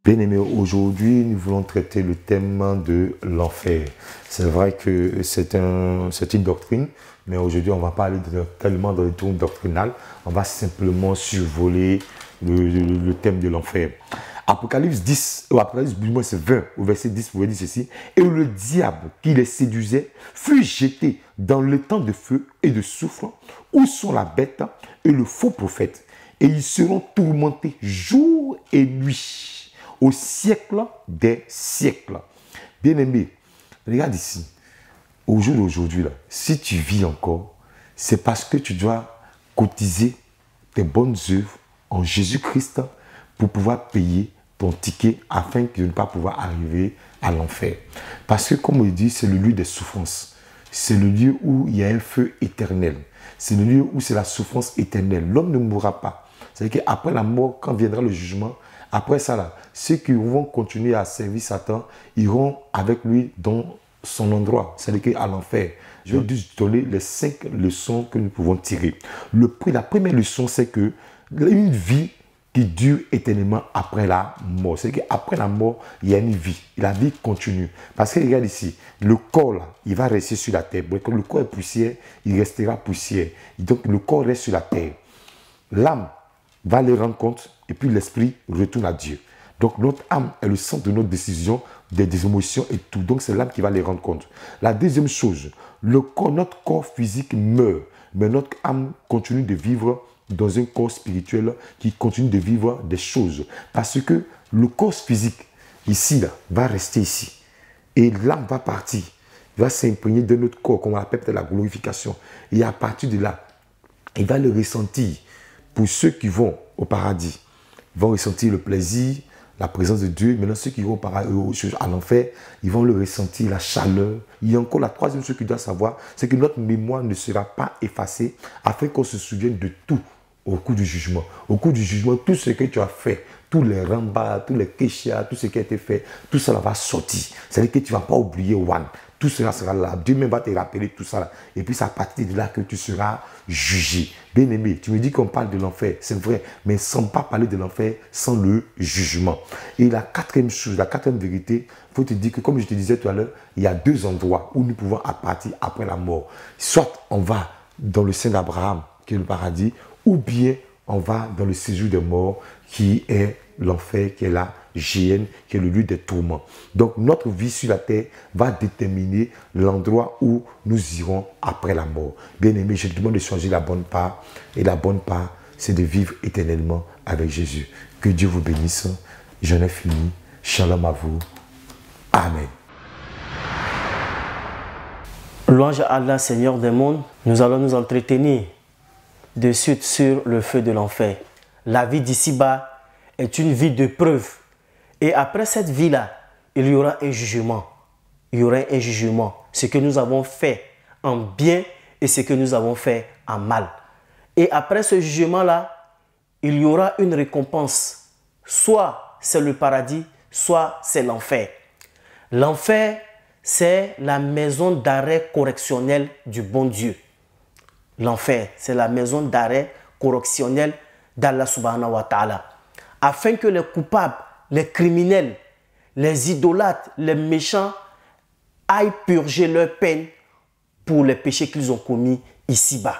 Bien-aimés, aujourd'hui, nous voulons traiter le thème de l'enfer. C'est vrai que c'est une doctrine, mais aujourd'hui, on ne va pas aller tellement dans les tours doctrinales. On va simplement survoler le thème de l'enfer. Apocalypse 10, ou Apocalypse c'est 20, au verset 10, vous pouvez dire ceci. Et le diable qui les séduisait fut jeté dans le temps de feu et de soufre, où sont la bête et le faux prophète. Et ils seront tourmentés jour et nuit, au siècle des siècles. Bien-aimé, regarde ici. Au jour d'aujourd'hui, si tu vis encore, c'est parce que tu dois cotiser tes bonnes œuvres en Jésus-Christ pour pouvoir payer ton ticket afin de ne pas pouvoir arriver à l'enfer. Parce que, comme on le dit, c'est le lieu des souffrances. C'est le lieu où il y a un feu éternel. C'est le lieu où c'est la souffrance éternelle. L'homme ne mourra pas. C'est-à-dire qu'après la mort, quand viendra le jugement, après ça, là, ceux qui vont continuer à servir Satan iront avec lui dans son endroit, c'est-à-dire à l'enfer. Je vais juste donner les 5 leçons que nous pouvons tirer. La première leçon, c'est que une vie qui dure éternellement après la mort. C'est-à-dire qu'après la mort, il y a une vie. La vie continue. Parce que regarde ici, le corps, là, il va rester sur la terre. Quand le corps est poussière, il restera poussière. Donc le corps reste sur la terre. L'âme va les rendre compte et puis l'esprit retourne à Dieu. Donc notre âme est le centre de notre décision, des émotions et tout. Donc c'est l'âme qui va les rendre compte. La deuxième chose, notre corps physique meurt, mais notre âme continue de vivre dans un corps spirituel qui continue de vivre des choses. Parce que le corps physique, ici, là, va rester ici. Et l'âme va partir, va s'imprégner de notre corps, qu'on appelle peut-être la glorification. Et à partir de là, il va le ressentir. Pour ceux qui vont au paradis, ils vont ressentir le plaisir, la présence de Dieu. Maintenant, ceux qui vont à l'enfer, ils vont le ressentir, la chaleur. Il y a encore la troisième chose qu'il doit savoir, c'est que notre mémoire ne sera pas effacée afin qu'on se souvienne de tout au cours du jugement. Au cours du jugement, tout ce que tu as fait, tous les rambas, tous les kéchias, tout ce qui a été fait, tout cela va sortir. C'est-à-dire que tu ne vas pas oublier one. Tout cela sera là. Dieu même va te rappeler tout ça là. Et puis c'est à partir de là que tu seras jugé. Bien-aimé, tu me dis qu'on parle de l'enfer, c'est vrai, mais sans pas parler de l'enfer, sans le jugement. Et la quatrième chose, la quatrième vérité, il faut te dire que, comme je te disais tout à l'heure, il y a deux endroits où nous pouvons partir après la mort. Soit on va dans le sein d'Abraham, qui est le paradis, ou bien on va dans le séjour des morts, qui est l'enfer, qui est la géhenne, qui est le lieu des tourments. Donc notre vie sur la terre va déterminer l'endroit où nous irons après la mort. Bien aimé, je te demande de choisir la bonne part. Et la bonne part, c'est de vivre éternellement avec Jésus. Que Dieu vous bénisse. J'en ai fini. Shalom à vous. Amen. Louange à Allah, Seigneur des mondes. Nous allons nous entretenir de suite sur le feu de l'enfer. La vie d'ici-bas est une vie de preuve. Et après cette vie-là, il y aura un jugement. Il y aura un jugement. Ce que nous avons fait en bien et ce que nous avons fait en mal. Et après ce jugement-là, il y aura une récompense. Soit c'est le paradis, soit c'est l'enfer. L'enfer, c'est la maison d'arrêt correctionnel du bon Dieu. L'enfer, c'est la maison d'arrêt correctionnel d'Allah subhanahu wa ta'ala. Afin que les coupables, les criminels, les idolâtres, les méchants aillent purger leur peine pour les péchés qu'ils ont commis ici-bas.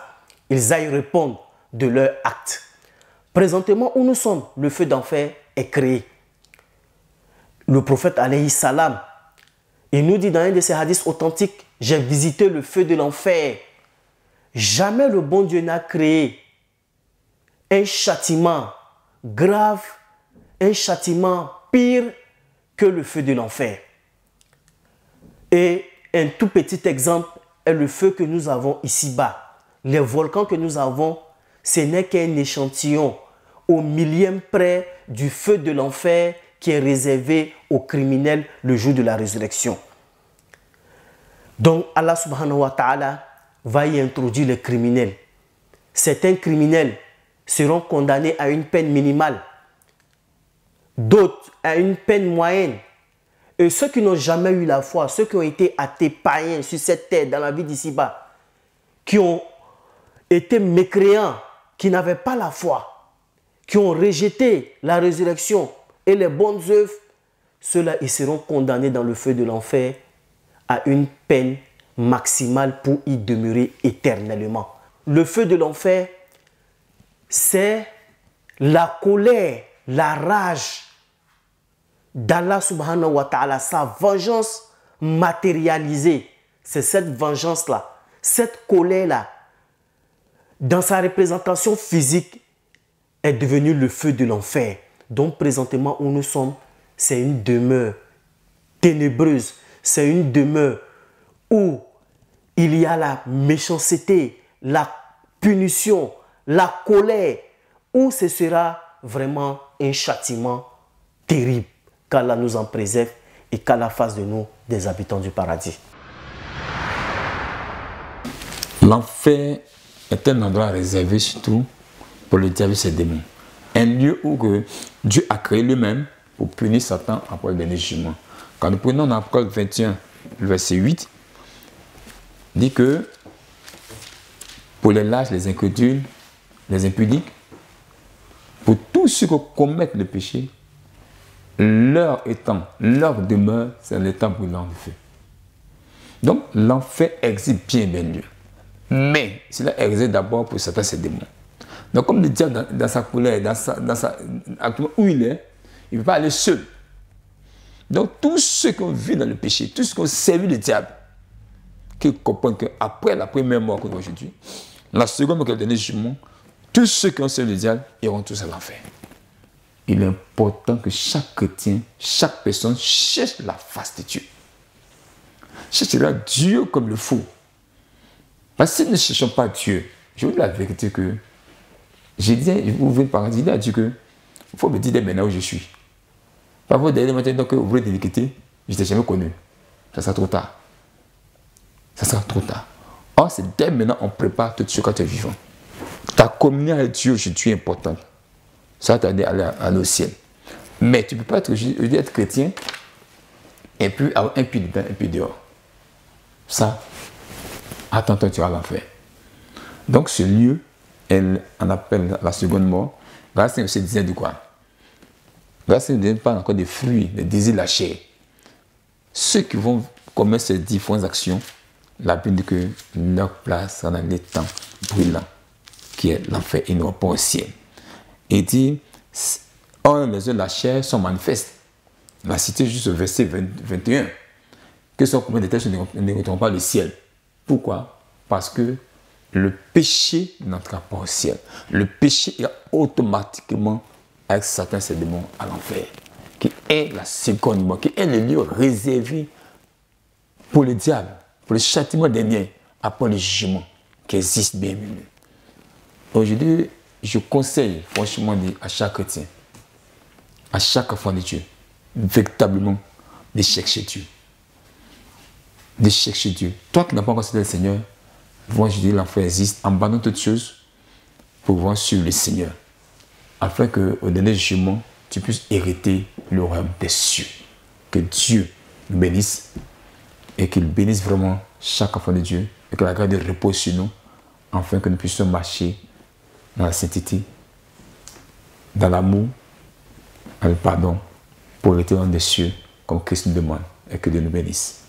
Ils aillent répondre de leurs actes. Présentement où nous sommes, le feu d'enfer est créé. Le prophète alayhi salam, il nous dit dans un de ses hadiths authentiques, j'ai visité le feu de l'enfer. Jamais le bon Dieu n'a créé un châtiment grave, un châtiment pire que le feu de l'enfer. Et un tout petit exemple est le feu que nous avons ici-bas. Les volcans que nous avons, ce n'est qu'un échantillon au millième près du feu de l'enfer qui est réservé aux criminels le jour de la résurrection. Donc Allah subhanahu wa ta'ala va y introduire les criminels. Certains criminels seront condamnés à une peine minimale, d'autres à une peine moyenne. Et ceux qui n'ont jamais eu la foi, ceux qui ont été athées, païens sur cette terre, dans la vie d'ici-bas, qui ont été mécréants, qui n'avaient pas la foi, qui ont rejeté la résurrection et les bonnes œuvres, ceux-là, ils seront condamnés dans le feu de l'enfer à une peine maximale pour y demeurer éternellement. Le feu de l'enfer, c'est la colère, la rage d'Allah subhanahu wa ta'ala, sa vengeance matérialisée. C'est cette vengeance-là, cette colère-là, dans sa représentation physique, est devenue le feu de l'enfer. Donc présentement où nous sommes, c'est une demeure ténébreuse, c'est une demeure où il y a la méchanceté, la punition, la colère, où ce sera vraiment un châtiment terrible, qu'Allah nous en préserve et qu'Allah fasse de nous des habitants du paradis. L'enfer est un endroit réservé surtout pour le diable et ses démons. Un lieu où que Dieu a créé lui-même pour punir Satan après le dernier jugement. Quand nous prenons dans Apocalypse 21, le verset 8, dit que pour les lâches, les incrédules, les impudiques, pour tous ceux qui commettent le péché, leur demeure, c'est l'étang brûlant de feu. Donc l'enfer existe bien lieu. Mais cela existe d'abord pour Satan et ses démons. Donc comme le diable dans sa colère, actuellement où il est, il ne peut pas aller seul. Donc tous ceux qui ont vécu dans le péché, tous ceux qui ont servi le diable, qui comprennent qu'après la première mort qu'on a aujourd'hui, la seconde mort qu'il a donné jugement, tous ceux qui ont servi le diable iront tous à l'enfer. Il est important que chaque chrétien, chaque personne cherche la face de Dieu. Cherchera Dieu comme le faut. Parce que si nous ne cherchons pas Dieu, je vous dis la vérité que j'ai dit, vous pouvez par exemple dire à Dieu que il faut me dire dès maintenant où je suis. Parfois, dès maintenant que vous voulez déliquer, je ne t'ai jamais connu. Ça sera trop tard. Ça sera trop tard. Or, c'est dès maintenant on prépare tout ce quand tu es vivant. Ta communion avec Dieu aujourd'hui est importante. Ça va t'aider à aller au ciel. Mais tu ne peux pas être chrétien et puis avoir un pied dedans, un pied dehors. Ça, attends-toi, tu vas l'enfer. Donc ce lieu, on appelle la seconde mort. Grâce à ce disait de quoi? Grâce à ce disait pas encore des fruits, des désirs de la chair. Ceux qui vont commettre ces différentes actions, la Bible dit que leur place sera dans l'étang brûlant, qui est l'enfer, et non pas au ciel. Il dit, or les œuvres de la chair sont manifestes. On a cité juste au verset 21. Que sont combien de têtes ne rentreront pas le ciel. Pourquoi? Parce que le péché n'entrera pas au ciel. Le péché est automatiquement avec Satan et ses démons à l'enfer, qui est la seconde mort, qui est le lieu réservé pour le diable, pour le châtiment dernier, après le jugement qui existe bien mieux. Aujourd'hui, je conseille franchement à chaque chrétien, à chaque enfant de Dieu, véritablement de chercher Dieu. De chercher Dieu. Toi qui n'as pas encore accepté le Seigneur, vois, je dis l'enfer existe, abandonne toutes choses pour voir suivre le Seigneur, afin qu'au dernier jugement, tu puisses hériter le royaume des cieux. Que Dieu nous bénisse et qu'il bénisse vraiment chaque enfant de Dieu et que la grâce repose sur nous, afin que nous puissions marcher dans la sainteté, dans l'amour, dans le pardon, pour hériter le royaume des cieux, comme Christ nous demande, et que Dieu nous bénisse.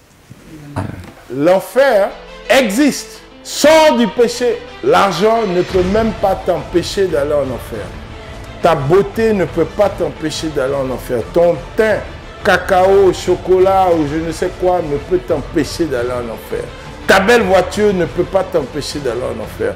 Amen. L'enfer existe. Sors du péché. L'argent ne peut même pas t'empêcher d'aller en enfer. Ta beauté ne peut pas t'empêcher d'aller en enfer. Ton teint, cacao, chocolat ou je ne sais quoi ne peut t'empêcher d'aller en enfer. Ta belle voiture ne peut pas t'empêcher d'aller en enfer.